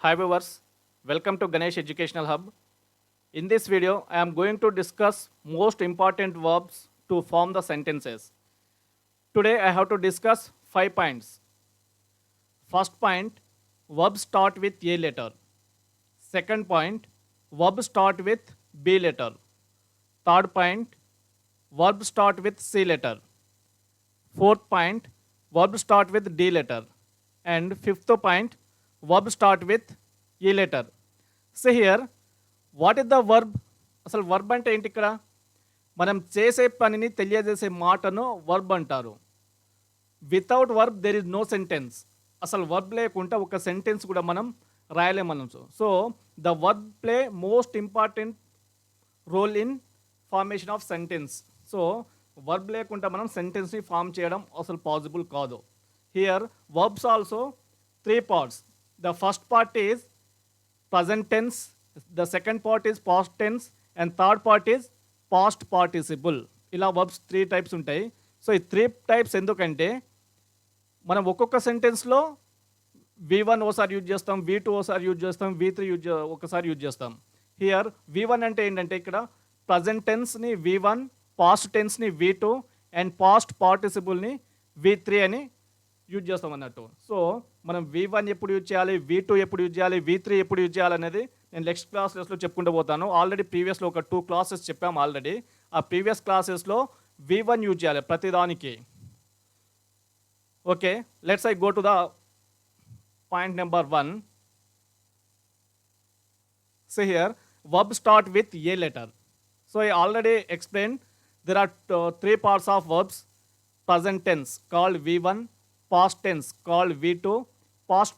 Hi viewers, welcome to Ganesh Educational Hub. In this video, I am going to discuss most important verbs to form the sentences. Today I have to discuss 5 points. First point, verbs start with A letter. Second point, verbs start with B letter. Third point, verbs start with C letter. Fourth point, verb start with D letter. And fifth point, verb start with E letter. See here, what is the verb? అసలు verb అంటే ఏంటి ఇక్కడ? మనం చేసే పనిని తెలియజేసే మాటను verb అంటారు. Without verb there is no sentence. అసలు వర్బ్ లేకుండా ఒక సెంటెన్స్ కూడా మనం రాయలేమనొచ్చు. So the verb play most important role in formation of sentence. So verb లేకుండా మనం సెంటెన్స్ని ఫామ్ చేయడం అసలు పాసిబుల్ కాదు. Here verbs also 3 parts. The first part is present tense, the second part is past tense, and third part is past participle. ఇలా verbs 3 types ఉంటాయి. So ఈ 3 types ఎందుకంటే మనం ఒక్కొక్క సెంటెన్స్లో V1 ఓసారి యూజ్ చేస్తాం, V2 ఓసారి యూజ్ చేస్తాం, V3 ఒకసారి యూజ్ చేస్తాం. హియర్ V1 అంటే ఏంటంటే ఇక్కడ ప్రజెంట్ టెన్స్ని V1, పాస్ట్ టెన్స్ని V2 అండ్ పాస్ట్ పార్టిసిపుల్ని V3 అని యూజ్ చేస్తాం అన్నట్టు. సో మనం V1 ఎప్పుడు యూజ్ చేయాలి, V2 ఎప్పుడు యూజ్ చేయాలి, V3 ఎప్పుడు యూజ్ చేయాలి అనేది నేను నెక్స్ట్ క్లాసెస్లో చెప్పుకుంటూ పోతాను. ఆల్రెడీ ప్రీవియస్లో ఒక 2 classes చెప్పాము ఆల్రెడీ. ఆ ప్రీవియస్ క్లాసెస్లో V1 యూజ్ చేయాలి ప్రతిదానికి. Okay, let's I go to the point number 1. See here, verb start with A letter. So I already explained there are 3 parts of verbs. Present tense called V1, past tense called V2, past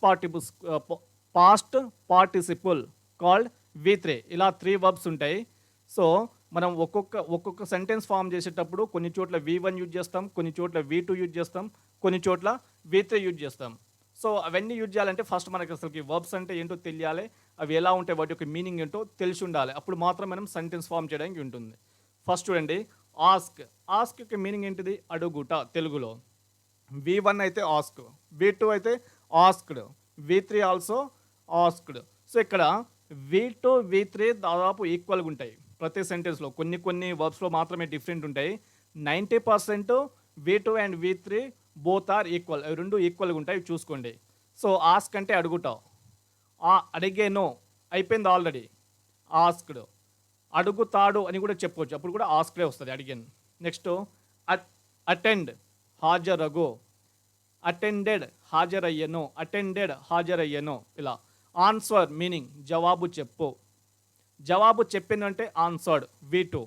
participle called V3. ఇలా 3 verbs ఉంటాయి. So మనం ఒక్కొక్క sentence form చేసేటప్పుడు కొన్ని చోట్ల V1 use చేస్తాం, కొన్ని చోట్ల V2 యూజ్ చేస్తాం, కొన్ని చోట్ల V3 యూజ్ చేస్తాం. సో అవన్నీ యూజ్ చేయాలంటే ఫస్ట్ మనకి అసలుకి వర్బ్స్ అంటే ఏంటో తెలియాలి, అవి ఎలా ఉంటాయి, వాటి యొక్క మీనింగ్ ఏంటో తెలిసి ఉండాలి. అప్పుడు మాత్రం మనం సెంటెన్స్ ఫామ్ చేయడానికి ఉంటుంది. ఫస్ట్ చూడండి, ఆస్క్. ఆస్క్ యొక్క మీనింగ్ ఏంటిది? అడుగుట తెలుగులో. V1 అయితే ఆస్క్, V2 అయితే asked, V3 also asked. So ఇక్కడ V2, V3 దాదాపు ఈక్వల్గా ఉంటాయి ప్రతి సెంటెన్స్లో. కొన్ని వర్బ్స్లో మాత్రమే డిఫరెంట్ ఉంటాయి. 90% V2 and V3 both are equal. అవి రెండు ఈక్వల్గా ఉంటాయి, చూసుకోండి. సో ఆస్క్ అంటే అడుగుట. అడిగేనో అయిపోయింది ఆల్రెడీ, ఆస్క్డ్. అడుగుతాడు అని కూడా చెప్పవచ్చు, అప్పుడు కూడా ఆస్క్డే వస్తుంది, అడిగాను. నెక్స్ట్ అటెండ్, హాజరగు. అటెండెడ్, హాజరయ్యను. అటెండెడ్, హాజరయ్యను. ఇలా. ఆన్సర్ మీనింగ్ జవాబు చెప్పు. జవాబు చెప్పాను అంటే ఆన్సర్డ్, V2.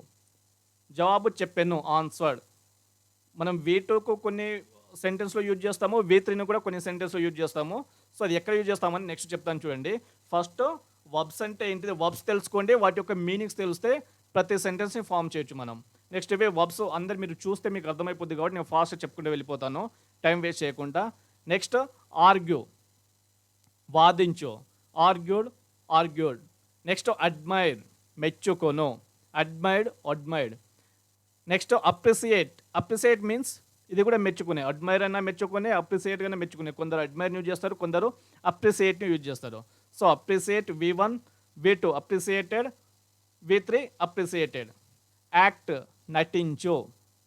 జవాబు చెప్పాను, ఆన్సర్డ్. మనం V2కు కొన్ని సెంటెన్స్లో యూజ్ చేస్తాము, V3ని కూడా కొన్ని సెంటెన్స్లో యూజ్ చేస్తాము. సో అది ఎక్కడ యూజ్ చేస్తామని నెక్స్ట్ చెప్తాను చూడండి. ఫస్ట్ వర్బ్స్ అంటే ఏంటిది, వర్బ్స్ తెలుసుకోండి, వాటి యొక్క మీనింగ్స్ తెలిస్తే ప్రతి సెంటెన్స్ని ఫామ్ చేయొచ్చు మనం. నెక్స్ట్ ఇవే వర్బ్స్ అందరు మీరు చూస్తే మీకు అర్థమైపోద్ది కాబట్టి నేను ఫాస్ట్ చెప్పుకుంటూ వెళ్ళిపోతాను, టైం వేస్ట్ చేయకుండా. నెక్స్ట్ ఆర్గ్యూ, వాదించు. Argued, argued. నెక్స్ట్ అడ్మైర్, మెచ్చుకొను. Admired, admired. Next appreciate. Appreciate means ఇది కూడా మెచ్చుకునే. అడ్మైర్ అయినా మెచ్చుకునే, అప్రిసియేట్ అయినా మెచ్చుకునే. కొందరు అడ్మైర్ని యూజ్ చేస్తారు, కొందరు అప్రిసియేట్ని యూజ్ చేస్తారు. So appreciate V1, V2 appreciated, V3 appreciated. Act, నటించు.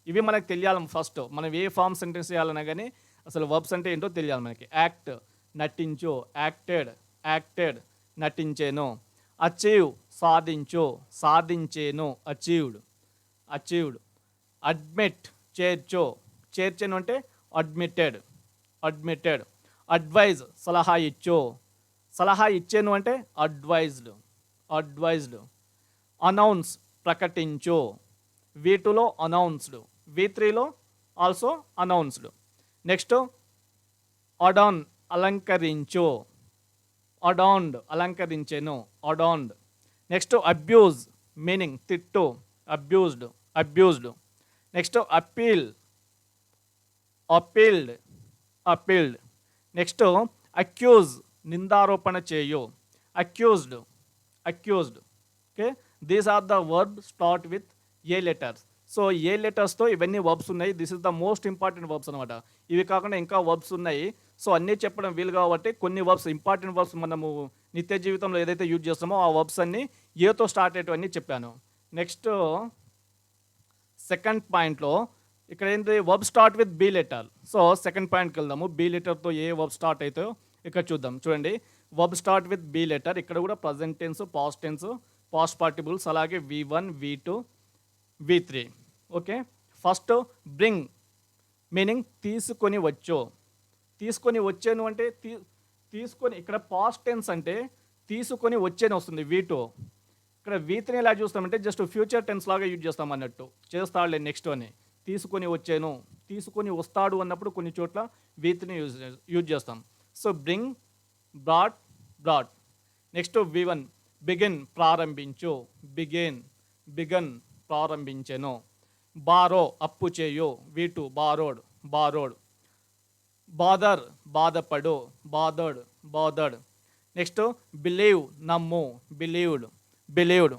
ఇవి మనకు తెలియాలి ఫస్ట్. మనం ఏ ఫామ్ సెంటెన్స్ చేయాలన్నా కానీ అసలు వర్బ్స్ అంటే ఏంటో తెలియాలి మనకి. యాక్ట్, నటించు. యాక్టెడ్, యాక్టెడ్, నటించేను. అచీవ్, సాధించు. సాధించేను, అచీవ్డ్, అచీవ్డ్. అడ్మిట్, చేర్చు. చేర్చను అంటే అడ్మిటెడ్, అడ్మిటెడ్. అడ్వైజ్, సలహా ఇచ్చు. సలహా ఇచ్చాను అంటే అడ్వైజ్డ్, అడ్వైజ్డ్. అనౌన్స్, ప్రకటించు. V2లో అనౌన్స్డ్, V3లో ఆల్సో అనౌన్స్డ్. నెక్స్ట్ అడాన్, అలంకరించు. అడాన్డ్, అలంకరించెను, అడాన్డ్. నెక్స్ట్ అబ్యూజ్ మీనింగ్ తిట్టు, abused, abused. Next appeal, appealed, appealed. Next accuse, నిందారోపణ చేయు. Accused, accused. Okay, these are the verb start with A letters. So A లెటర్స్తో ఇవన్నీ verbs ఉన్నాయి. This is the most important verbs అనమాట. ఇవి కాకుండా ఇంకా వర్బ్స్ ఉన్నాయి. సో అన్నీ చెప్పడం వీలు కాబట్టి కొన్ని వర్బ్స్, ఇంపార్టెంట్ వర్బ్స్ మనము నిత్య జీవితంలో ఏదైతే యూజ్ చేస్తామో ఆ వర్బ్స్ అన్నీ ఏతో స్టార్ట్ అయ్యేటివన్నీ చెప్పాను. నెక్స్ట్ సెకండ్ పాయింట్లో ఇక్కడ ఏంటి, verb start with B letter. So second పాయింట్కి వెళ్దాము. బీ లెటర్తో ఏ వర్బ్ స్టార్ట్ అవుతాయో ఇక్కడ చూద్దాం. చూడండి, verb start with B letter. ఇక్కడ కూడా present tense, past tense, past participles, అలాగే V1, V2, V3. Okay, first bring meaning తీసుకొని వచ్చు. తీసుకొని వచ్చాను అంటే తీసుకొని, ఇక్కడ పాస్ట్ టెన్స్ అంటే తీసుకొని వచ్చేని వస్తుంది V2. ఇక్కడ V3 ఎలా చూస్తామంటే జస్ట్ ఫ్యూచర్ టెన్స్ లాగా యూజ్ చేస్తాం అన్నట్టు, చేస్తాడులే నెక్స్ట్ అని. తీసుకొని వచ్చాను, తీసుకొని వస్తాడు అన్నప్పుడు కొన్ని చోట్ల V3 యూజ్ చేస్తాం. So bring, brought, brought. Next V1 begin, ప్రారంభించు. బిగన్ ప్రారంభించెను. బారో అప్పు చేయు. V2 borrowed. బాదర్ బాధపడు. బాదర్డ్. నెక్స్ట్ బిలీవ్ నమ్ము. బిలీవ్డ్.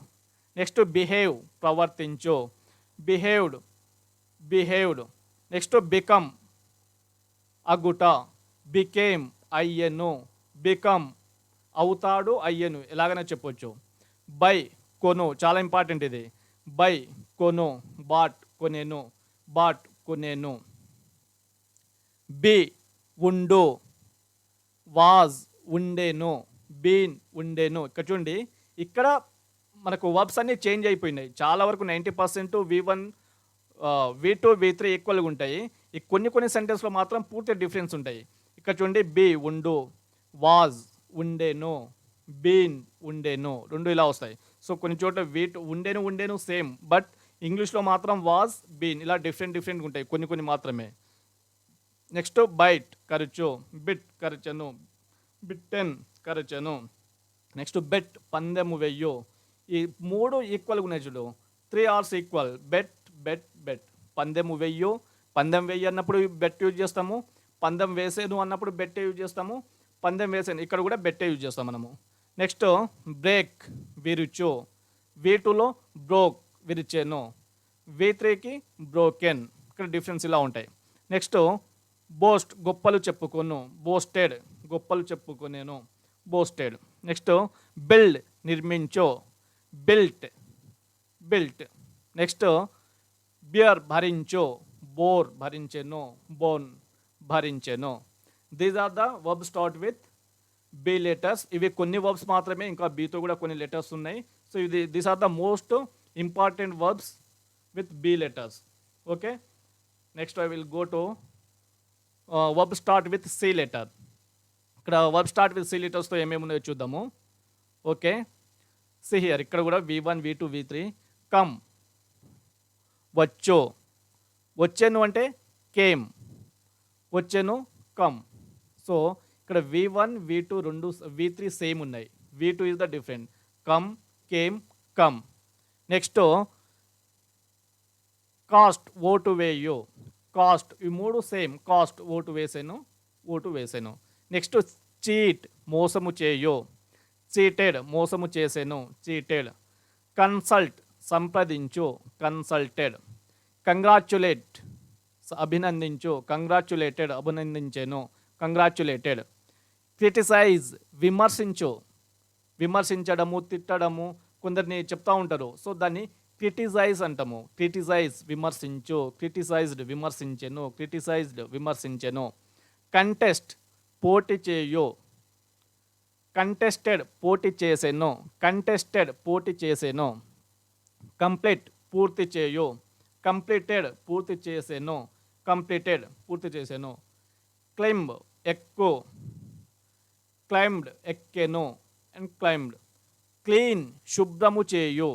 నెక్స్ట్ బిహేవ్ ప్రవర్తించు. బిహేవ్డ్. నెక్స్ట్ బికమ్ అగుట. బికేమ్ అయ్యెను. బికమ్ అవుతాడు, అయ్యెను ఎలాగైనా చెప్పొచ్చు. బై కొను, చాలా ఇంపార్టెంట్ ఇది. బై కొను. బాట్ కొనేను. బి ఉండు. వాజ్ ఉండేను. బీన్ ఉండేను. ఇక్కడ చూడండి, ఇక్కడ మనకు వర్బ్స్ అన్నీ చేంజ్ అయిపోయినాయి. చాలా వరకు 90% V1, V2, V3 ఈక్వల్గా ఉంటాయి. ఈ కొన్ని సెంటెన్స్లో మాత్రం పూర్తి డిఫరెన్స్ ఉంటాయి. ఇక్కడ చూడండి, బి ఉండు, వాజ్ ఉండేను, బీన్ ఉండేను, రెండు ఇలా వస్తాయి. సో కొన్ని చోట్ల V2 ఉండేను సేమ్, బట్ ఇంగ్లీష్లో మాత్రం వాజ్, బీన్ ఇలా డిఫరెంట్గా ఉంటాయి కొన్ని మాత్రమే. నెక్స్ట్ బైట్ కరచు. బిట్ కరచను. బిట్టెన్ కరచను. నెక్స్ట్ బెట్ పందెము వెయ్యు. ఈ 3 ఈక్వల్గా ఉన్నాయి చూడు. 3 ఆర్స్ ఈక్వల్. బెట్. పందెము వెయ్యు. పందెం వెయ్యి అన్నప్పుడు బెట్ యూజ్ చేస్తాము. పందెం వేసేను అన్నప్పుడు బెట్టే యూజ్ చేస్తాము. పందెం వేసేను ఇక్కడ కూడా బెట్టే యూజ్ చేస్తాం మనము. నెక్స్ట్ బ్రేక్ విరుచు. V2లో బ్రోక్ విరిచేను. V3కి బ్రోకెన్. ఇక్కడ డిఫరెన్స్ ఇలా ఉంటాయి. నెక్స్ట్ బోస్ట్ గొప్పలు చెప్పుకోను. బోస్టెడ్ గొప్పలు చెప్పుకునేను. బోస్టెడ్. నెక్స్ట్ బిల్డ్ నిర్మించు. బిల్ట్. నెక్స్ట్ బియర్ భరించు. బోర్ భరించెను. బోన్ భరించెను. These are the verb start with B letters. ఇవి కొన్ని వర్బ్స్ మాత్రమే, ఇంకా బీతో కూడా కొన్ని లెటర్స్ ఉన్నాయి. So these are the most important verbs with B letters. Okay, next I will go to verb start with C letter. ఇక్కడ verb start with C లెటర్స్తో ఏమేమి ఉన్నాయో చూద్దాము. Okay, C here. ఇక్కడ కూడా V1, V2, V3. కమ్ వచ్చు. వచ్చాను అంటే కేమ్. వచ్చాను కమ్. సో ఇక్కడ V1, V2 రెండు, V3 సేమ్ ఉన్నాయి. V2 is the different. Come, came, come. Next cast ఓటు వేయు. కాస్ట్, ఈ 3 సేమ్. కాస్ట్ ఓటు వేసాను. నెక్స్ట్ చీట్ మోసము చేయు. చీటెడ్ మోసము చేసాను. చీటెడ్. కన్సల్ట్ సంప్రదించు. కన్సల్టెడ్. కంగ్రాచ్యులేట్ అభినందించు. కంగ్రాచ్యులేటెడ్ అభినందించాను. కంగ్రాచ్యులేటెడ్. క్రిటిసైజ్ విమర్శించడము, తిట్టడము కొందరిని చెప్తా ఉంటారు. సో దాన్ని క్రిటిసైజ్ అంటాము. క్రిటిసైజ్ విమర్శించు. క్రిటిసైజ్డ్ విమర్శించెను. క్రిటిసైజ్డ్ విమర్శించెను. కంటెస్ట్ పోటీ చేయు. కంటెస్టెడ్ పోటీ చేసేను. కంటెస్టెడ్ పోటీ చేసేను. కంప్లీట్ పూర్తి చేయు. కంప్లీటెడ్ పూర్తి చేసేను. కంప్లీటెడ్ పూర్తి చేసేను. క్లైంబ్ ఎక్కు. క్లైంబ్డ్ ఎక్కెను. And climbed. క్లీన్ శుభ్రము చేయు.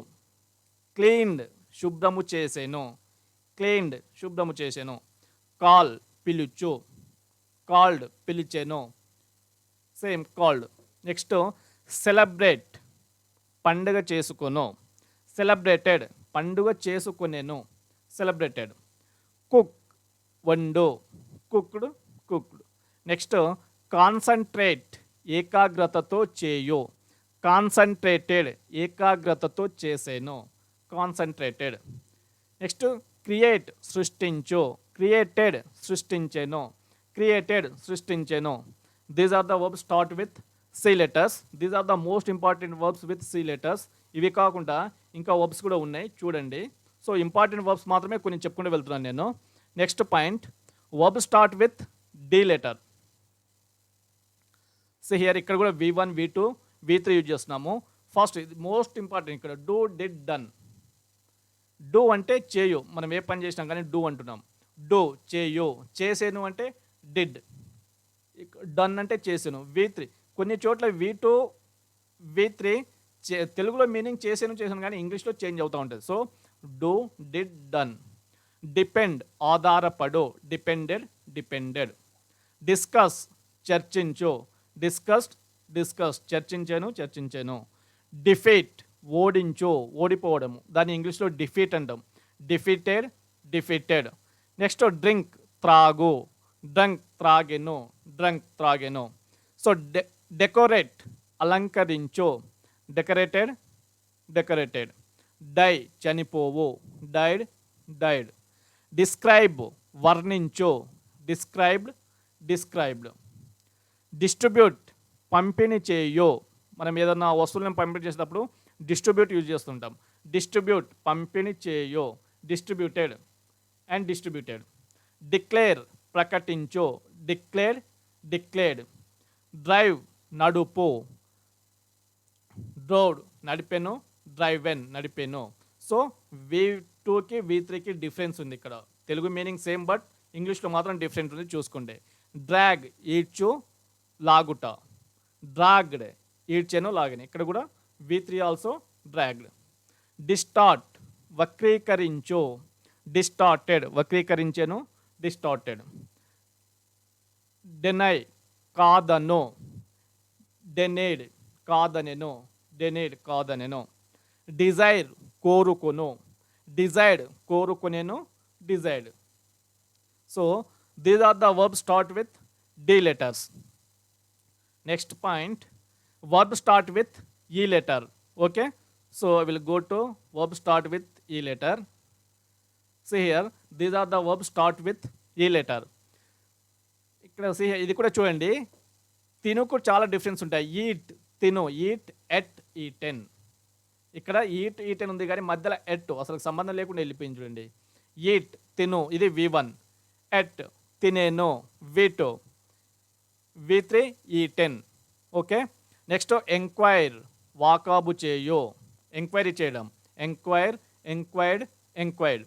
క్లీన్డ్ శుభ్రము చేసేను. క్లీన్డ్ శుభ్రము చేసేను. కాల్ పిలుచు. కాల్డ్ పిలిచెను. Same called. నెక్స్ట్ సెలబ్రేట్ పండుగ చేసుకొను. సెలబ్రేటెడ్ పండుగ చేసుకునేను. సెలబ్రేటెడ్. కుక్ వండు. కుక్డ్. నెక్స్ట్ కాన్సన్ట్రేట్ ఏకాగ్రతతో చేయు. కాన్సన్ట్రేటెడ్ ఏకాగ్రతతో చేసేను. కాన్సన్ట్రేటెడ్. నెక్స్ట్ క్రియేట్ సృష్టించు. క్రియేటెడ్ సృష్టించెను. క్రియేటెడ్ సృష్టించెను. These are the verbs start with C letters. These are the most important verbs with C letters. ఇవి కాకుండా ఇంకా వర్బ్స్ కూడా ఉన్నాయి చూడండి. సో ఇంపార్టెంట్ వర్బ్స్ మాత్రమే కొన్ని చెప్పుకుంటూ వెళ్తున్నాను నేను. Next point, verb start with D letter. So here ఇక్కడ కూడా V1, V2, V3 యూజ్ చేస్తున్నాము. ఫస్ట్ ఇది మోస్ట్ ఇంపార్టెంట్, ఇక్కడ డూ, డిడ్, డన్. డూ అంటే చేయు, మనం ఏ పని చేసినాం కానీ డూ అంటున్నాం. డూ చేయు, చేసేను అంటే డిడ్, డన్ అంటే చేసాను. V3 కొన్ని చోట్ల V2, V3 తెలుగులో మీనింగ్ చేసాను కానీ ఇంగ్లీష్లో చేంజ్ అవుతూ ఉంటుంది. So do, did, done. Depend ఆధారపడు, డిపెండెడ్, డిపెండెడ్. డిస్కస్ చర్చించు, డిస్కస్డ్, డిస్కస్ చర్చించాను, చర్చించాను. డిఫీట్ ఓడించు, ఓడిపోవడము, దాన్ని ఇంగ్లీష్లో డిఫీట్ అంటాం. Defeated, defeated. నెక్స్ట్ డ్రింక్ త్రాగు, డ్రంక్ త్రాగెను, డ్రంక్ త్రాగెను. సో డెకరేట్ అలంకరించు, డెకరేటెడ్, డెకరేటెడ్. డై చనిపోవు, డైడ్, డైడ్. డిస్క్రైబ్ వర్ణించు, డిస్క్రైబ్డ్, డిస్క్రైబ్డ్. డిస్ట్రిబ్యూట్ పంపిణీ చేయు, మనం ఏదన్నా వస్తువులను పంపిణీ చేసేటప్పుడు డిస్ట్రిబ్యూట్ యూజ్ చేస్తుంటాం. డిస్ట్రిబ్యూట్ పంపిణీ చేయు, డిస్ట్రిబ్యూటెడ్ అండ్ డిస్ట్రిబ్యూటెడ్. డిక్లేర్ ప్రకటించు, డిక్లేర్, డిక్లేర్డ్. డ్రైవ్ నడుపు, డ్రోవ్డ్ నడిపెను, డ్రైవెన్ నడిపెను. సో V2కి V3కి డిఫరెన్స్ ఉంది. ఇక్కడ తెలుగు మీనింగ్ సేమ్ బట్ ఇంగ్లీష్లో మాత్రం డిఫరెంట్ ఉంది, చూసుకోండి. డ్రాగ్ ఈడ్చు, లాగుట. డ్రాగ్డ్ ఈడ్చెను, లాగిన. ఇక్కడ కూడా V3 ఆల్సో డ్రాగ్డ్. డిస్టార్ట్ వక్రీకరించు, డిస్టార్టెడ్ వక్రీకరించెను, డిస్టార్టెడ్. డెనై కాదను, డెనేడ్ కాదనెను, డెనేడ్ కాదనెను. డిజైర్ కోరుకొను, డిజైర్డ్ కోరుకొనేను, desired. So these are the verb start with D letters. Next point, verb start with E letter. Okay, so I will go to verb start with E letter. See here, these are the verbs start with e letter. ఇక్కడ see here, ఇది కూడా చూడండి, తినుకు చాలా difference ఉంటాయి. Eat తిను, eat, at, eaten. ఇక్కడ eat, eaten ఉంది కానీ మధ్యలో ఎట్ అసలు సంబంధం లేకుండా వెళ్ళిపోయింది చూడండి. ఈట్ తిను, ఇది V1. ఎట్ తినేను, V2. V3 eaten. Okay, next enquire వాకాబు చేయు, ఎంక్వైరీ చేయడం. Enquire, enquired, enquired.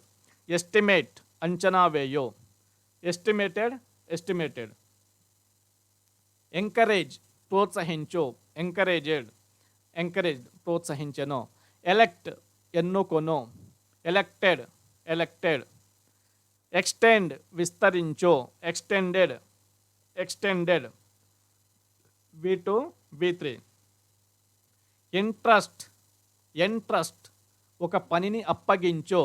ఎస్టిమేట్ అంచనా వేయు, ఎస్టిమేటెడ్, ఎస్టిమేటెడ్. ఎంకరేజ్ ప్రోత్సహించు, ఎంకరేజెడ్, ఎంకరేజ్డ్ ప్రోత్సహించెను. ఎలెక్ట్ ఎన్నుకొను, ఎలెక్టెడ్, ఎలెక్టెడ్. ఎక్స్టెండ్ విస్తరించు, extended, extended. V2, V3. Entrust, entrust ఒక పనిని అప్పగించు,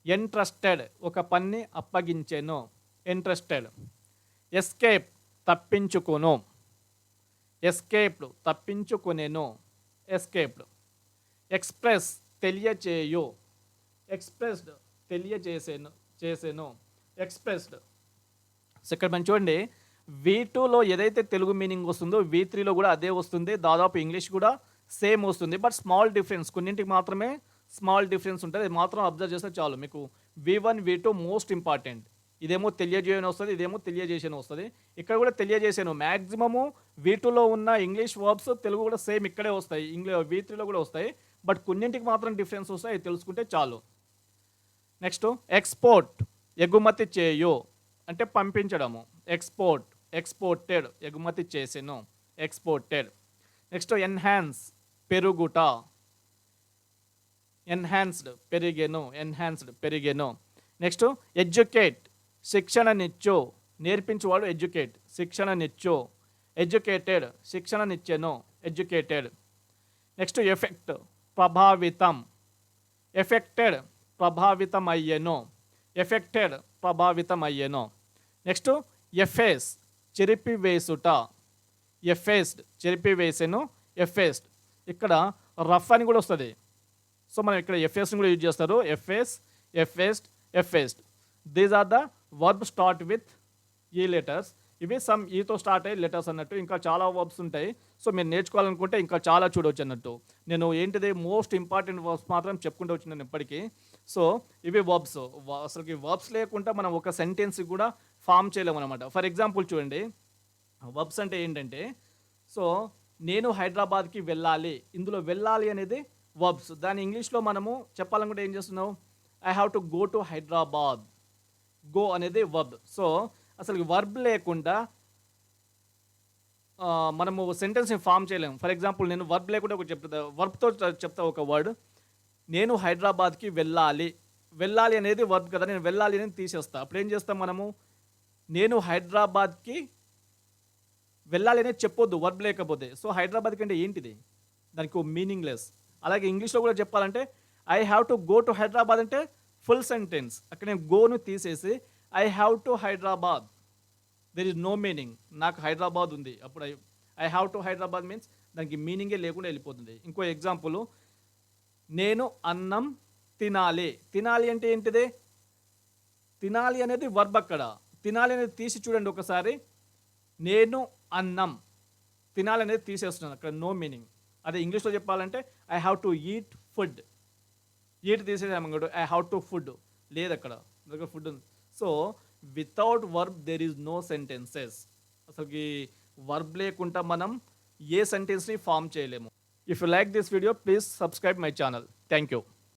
ఎంట్రస్టెడ్ ఒక పనిని అప్పగించెను, ఇంట్రెస్టెడ్. ఎస్కేప్ తప్పించుకొను, ఎస్కేప్డ్ తప్పించుకొనేను, ఎస్కేప్డ్. ఎక్స్ప్రెస్ తెలియచేయు, ఎక్స్ప్రెస్డ్ తెలియజేసేను, చేసేను, ఎక్స్ప్రెస్డ్. సో ఇక్కడ మనం చూడండి, V2లో ఏదైతే తెలుగు మీనింగ్ వస్తుందో V3లో కూడా అదే వస్తుంది. దాదాపు ఇంగ్లీష్ కూడా సేమ్ వస్తుంది, బట్ స్మాల్ డిఫరెన్స్, కొన్నింటికి మాత్రమే స్మాల్ డిఫరెన్స్ ఉంటుంది. అది మాత్రం అబ్జర్వ్ చేస్తే చాలు. మీకు V1, V2 మోస్ట్ ఇంపార్టెంట్. ఇదేమో తెలియజేయని వస్తుంది, ఇదేమో తెలియజేసేని వస్తుంది. ఇక్కడ కూడా తెలియజేసాను. మ్యాక్సిమము V2లో ఉన్న ఇంగ్లీష్ వర్బ్స్ తెలుగు కూడా సేమ్ ఇక్కడే వస్తాయి, V3లో కూడా వస్తాయి, బట్ కొన్నింటికి మాత్రం డిఫరెన్స్ వస్తాయి, తెలుసుకుంటే చాలు. నెక్స్ట్ ఎక్స్పోర్ట్ ఎగుమతి చేయు అంటే పంపించడము, ఎక్స్పోర్ట్, ఎక్స్పోర్టెడ్ ఎగుమతి చేసెను, ఎక్స్పోర్టెడ్. నెక్స్ట్ ఎన్హాన్స్ పెరుగుట, ఎన్హాన్స్డ్ పెరిగెను, ఎన్హాన్స్డ్ పెరిగెను. నెక్స్ట్ ఎడ్యుకేట్ శిక్షణనిచ్చు, నేర్పించువాడు ఎడ్యుకేట్, శిక్షణనిచ్చు, ఎడ్యుకేటెడ్ శిక్షణనిచ్చెను, ఎడ్యుకేటెడ్. నెక్స్ట్ ఎఫెక్ట్ ప్రభావితం, ఎఫెక్టెడ్ ప్రభావితం అయ్యెను, ఎఫెక్టెడ్ ప్రభావితం అయ్యెను. నెక్స్ట్ ఎఫేస్ చెరిపివేసుట, ఎఫేస్డ్ చెరిపివేసెను, ఎఫేస్డ్. ఇక్కడ రఫ్ అని కూడా వస్తుంది. సో మనం ఇక్కడ ఎఫ్ఎస్ని కూడా యూజ్ చేస్తారు. Efface, effaced, effaced. These are the verb start with E letters. ఇవి సమ్ ఈతో స్టార్ట్ అయ్యే లెటర్స్ అన్నట్టు. ఇంకా చాలా వర్బ్స్ ఉంటాయి. సో, మీరు నేర్చుకోవాలనుకుంటే ఇంకా చాలా చూడొచ్చు అన్నట్టు. నేను ఏంటిది మోస్ట్ ఇంపార్టెంట్ వర్బ్స్ మాత్రం చెప్పుకుంటూ వచ్చినాను ఇప్పటికి. సో, ఇవి వర్బ్స్. అసలుకి వర్బ్స్ లేకుండా మనం ఒక సెంటెన్స్ కూడా ఫార్మ్ చేయలేమనమాట. ఫర్ ఎగ్జాంపుల్ చూడండి. వర్బ్స్ అంటే ఏంటంటే, సో, నేను హైదరాబాద్‌కి వెళ్ళాలి. ఇందులో వెళ్ళాలి అనేది వర్బ్స్. దాన్ని ఇంగ్లీష్‌లో మనము చెప్పాలనుకుంటే ఏం చేస్తున్నాం? I have to go to Hyderabad. Go అనేది వర్బ్. సో, అసలు వర్బ్ లేకుండా మనము సెంటెన్స్‌ని ఫార్మ్ చేయలేము. ఫర్ ఎగ్జాంపుల్ నేను వర్బ్ లేకుండా ఒకటి చెప్తా. వర్బ్‌తో చెప్తా ఒక వర్డ్. నేను హైదరాబాద్‌కి వెళ్ళాలి. వెళ్ళాలి అనేది వర్బ్ కదా! నేను వెళ్ళాలి అనేది తీసేస్తా. అప్పుడేం చేస్తాం మనము? నేను హైదరాబాద్‌కి వెళ్ళాలి అనేది చెప్పొద్దు వర్బ్ లేకపోతే. సో, హైదరాబాద్‌కి అంటే ఏంటిది? దానికి ఓ మీనింగ్‌లెస్. అలాగే ఇంగ్లీష్‌లో కూడా చెప్పాలంటే I have to go to Hyderabad అంటే ఫుల్ సెంటెన్స్. అక్కడ నేను గోను తీసేసి I have to Hyderabad. There is no meaning. నాకు హైదరాబాద్ ఉంది. అప్పుడు I have to Hyderabad means దానికి మీనింగే లేకుండా వెళ్ళిపోతుంది. ఇంకో ఎగ్జాంపుల్ నేను అన్నం తినాలి. తినాలి అంటే ఏంటిది? తినాలి అనేది వర్బ్ అక్కడ. తినాలి అనేది తీసి చూడండి ఒకసారి. నేను అన్నం. తినాలి అనేది తీసేస్తున్నాను. అక్కడ నో మీనింగ్. అదే ఇంగ్లీష్‌లో చెప్పాలంటే I have to eat food. Eat తీసేసామనుకోండి ఐ హావ్ టు ఫుడ్. లేదక్కడ. దగ్గర ఫుడ్ ఉంది. So, without verb there is no sentences. అసలుకి వర్బ్ లేకుండా మనం ఏ సెంటెన్స్‌ని ఫార్మ్ చేయలేము. If you like this video please subscribe my channel. Thank you.